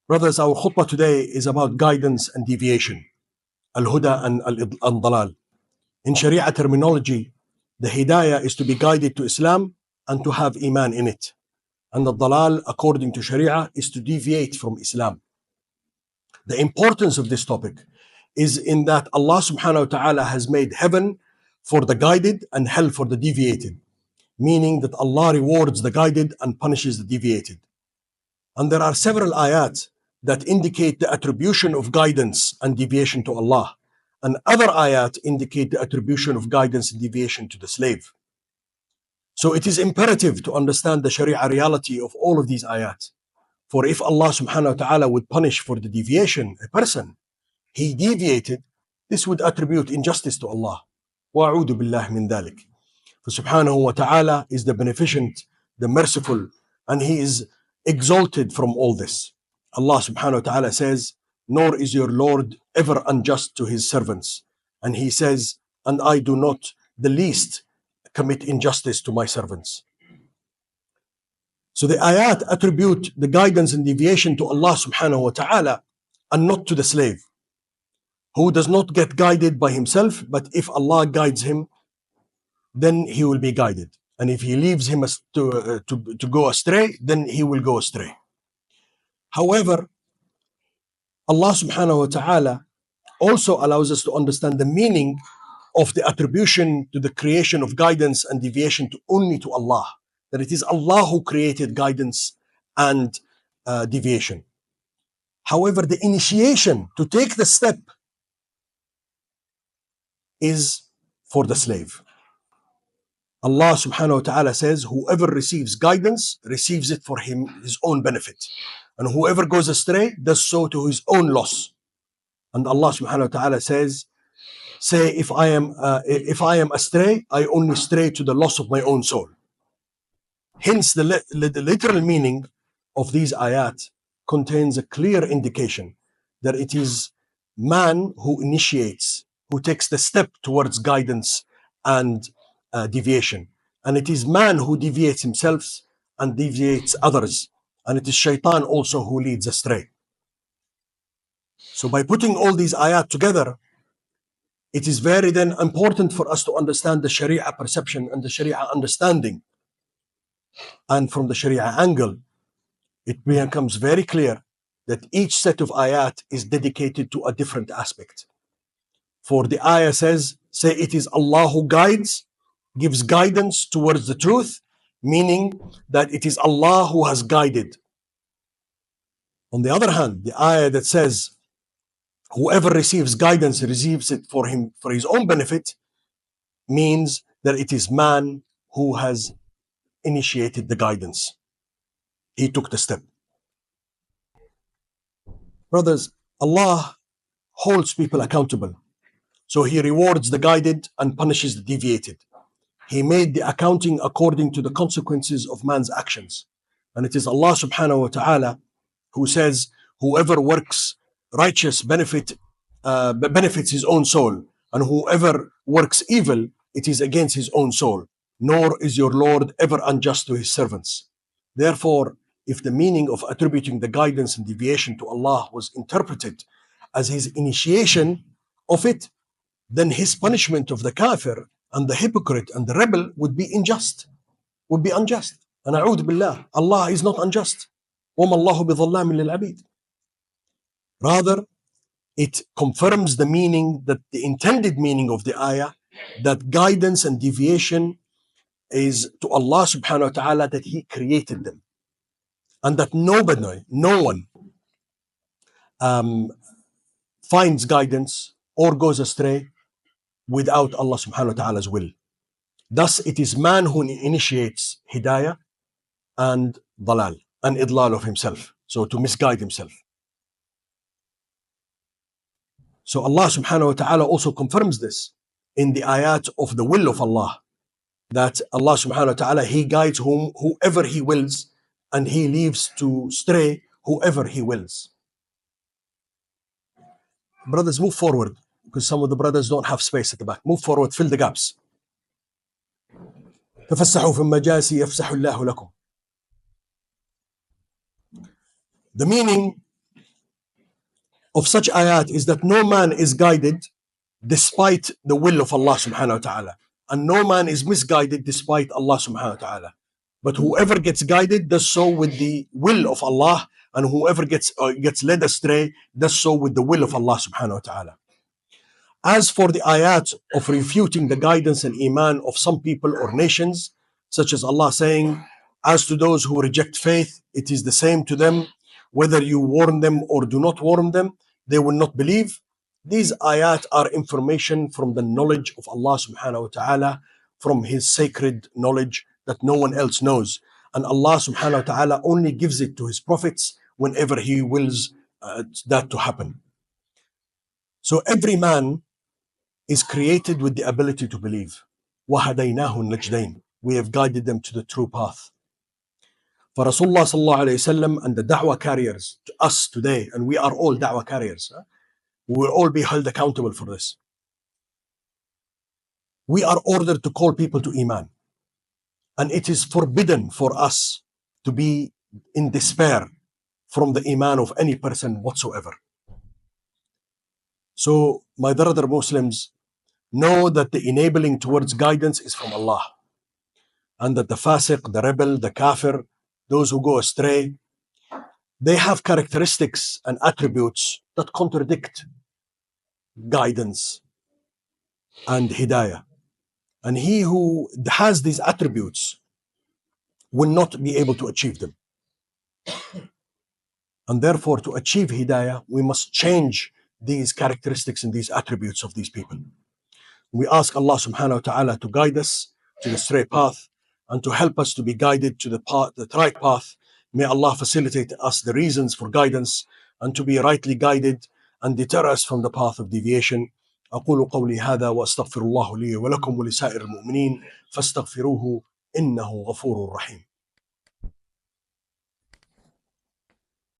Brothers, our khutbah today is about guidance and deviation, Al-Huda and Al-Dhalal. In Shari'ah terminology, the Hidayah is to be guided to Islam and to have Iman in it. And Al-Dhalal, according to Shari'ah, is to deviate from Islam. The importance of this topic is in that Allah SWT has made heaven for the guided and hell for the deviated, meaning that Allah rewards the guided and punishes the deviated. And there are several ayat that indicate the attribution of guidance and deviation to Allah, and other ayat indicate the attribution of guidance and deviation to the slave. So it is imperative to understand the Sharia reality of all of these ayat. For if Allah subhanahu wa ta'ala would punish for the deviation a person, he deviated, this would attribute injustice to Allah. وَأَعُوذُ بِاللَّهِ مِنْ ذَلِكَ. For subhanahu wa ta'ala is the beneficent, the merciful, and he is exalted from all this. Allah subhanahu wa ta'ala says, nor is your Lord ever unjust to his servants. And he says, and I do not the least commit injustice to my servants. So the ayat attribute the guidance and deviation to Allah subhanahu wa ta'ala and not to the slave, who does not get guided by himself, but if Allah guides him, then he will be guided. And if he leaves him to go astray, then he will go astray. However, Allah subhanahu wa ta'ala also allows us to understand the meaning of the attribution to the creation of guidance and deviation only to Allah. That it is Allah who created guidance and deviation. However, the initiation to take the step is for the slave. Allah subhanahu wa ta'ala says, whoever receives guidance receives it for his own benefit. And whoever goes astray does so to his own loss. And Allah subhanahu wa ta'ala says, say, if I am astray, I only stray to the loss of my own soul. Hence, the literal meaning of these ayat contains a clear indication that it is man who initiates, who takes the step towards guidance and deviation. And it is man who deviates himself and deviates others. And it is shaitan also who leads astray. So by putting all these ayat together, it is very then important for us to understand the Sharia perception and the Sharia understanding. And from the Sharia angle, it becomes very clear that each set of ayat is dedicated to a different aspect. For the ayah says, say it is Allah who guides, gives guidance towards the truth, meaning that it is Allah who has guided. On the other hand, the ayah that says, whoever receives guidance receives it for his own benefit, means that it is man who has initiated the guidance. He took the step. Brothers, Allah holds people accountable. So he rewards the guided and punishes the deviated. He made the accounting according to the consequences of man's actions. And it is Allah subhanahu wa ta'ala who says, whoever works righteous benefits his own soul, and whoever works evil, it is against his own soul. Nor is your Lord ever unjust to his servants. Therefore, if the meaning of attributing the guidance and deviation to Allah was interpreted as his initiation of it, then his punishment of the kafir and the hypocrite and the rebel would be unjust. And a'udhu billah, Allah is not unjust. وَمَا اللَّهُ بِظَلَّامٍ لِلْعَبِيدِ. Rather, it confirms the meaning, that the intended meaning of the ayah, that guidance and deviation is to Allah subhanahu wa ta'ala, that he created them. And that no one finds guidance or goes astray without Allah subhanahu wa ta'ala's will. Thus, it is man who initiates hidayah and dhalal, and idlal of himself, so to misguide himself. So Allah subhanahu wa ta'ala also confirms this in the ayat of the will of Allah, that Allah subhanahu wa ta'ala, he guides whoever he wills, and he leaves to stray whoever he wills. Brothers, move forward, because some of the brothers don't have space at the back. Move forward, fill the gaps. تفسحوا في المجالس يفسح الله لكم. The meaning of such ayat is that no man is guided despite the will of Allah subhanahu wa ta'ala. And no man is misguided despite Allah subhanahu wa ta'ala. But whoever gets guided does so with the will of Allah, and whoever gets led astray does so with the will of Allah subhanahu wa ta'ala. As for the ayat of refuting the guidance and Iman of some people or nations, such as Allah saying, as to those who reject faith, it is the same to them, whether you warn them or do not warn them, they will not believe. These ayat are information from the knowledge of Allah subhanahu wa ta'ala, from His sacred knowledge that no one else knows. And Allah subhanahu wa ta'ala only gives it to His prophets whenever He wills that to happen. So every man is created with the ability to believe. وَهَدَيْنَاهُ النَّجْدَيْنِ. We have guided them to the true path. For Rasulullah sallallahu alayhi wasallam and the da'wah carriers to us today, and we are all da'wah carriers, we will all be held accountable for this. We are ordered to call people to Iman. And it is forbidden for us to be in despair from the Iman of any person whatsoever. So, my brother Muslims, know that the enabling towards guidance is from Allah. And that the fasiq, the rebel, the kafir, those who go astray, they have characteristics and attributes that contradict guidance and Hidayah. And he who has these attributes will not be able to achieve them. And therefore, to achieve Hidayah, we must change these characteristics and these attributes of these people. We ask Allah subhanahu wa ta'ala to guide us to the straight path and to help us to be guided to the right path. May Allah facilitate us the reasons for guidance and to be rightly guided and deter us from the path of deviation. أقول قولي هذا وأستغفر الله لي ولكم ولسائر المؤمنين فاستغفروه إنه غفور رحيم.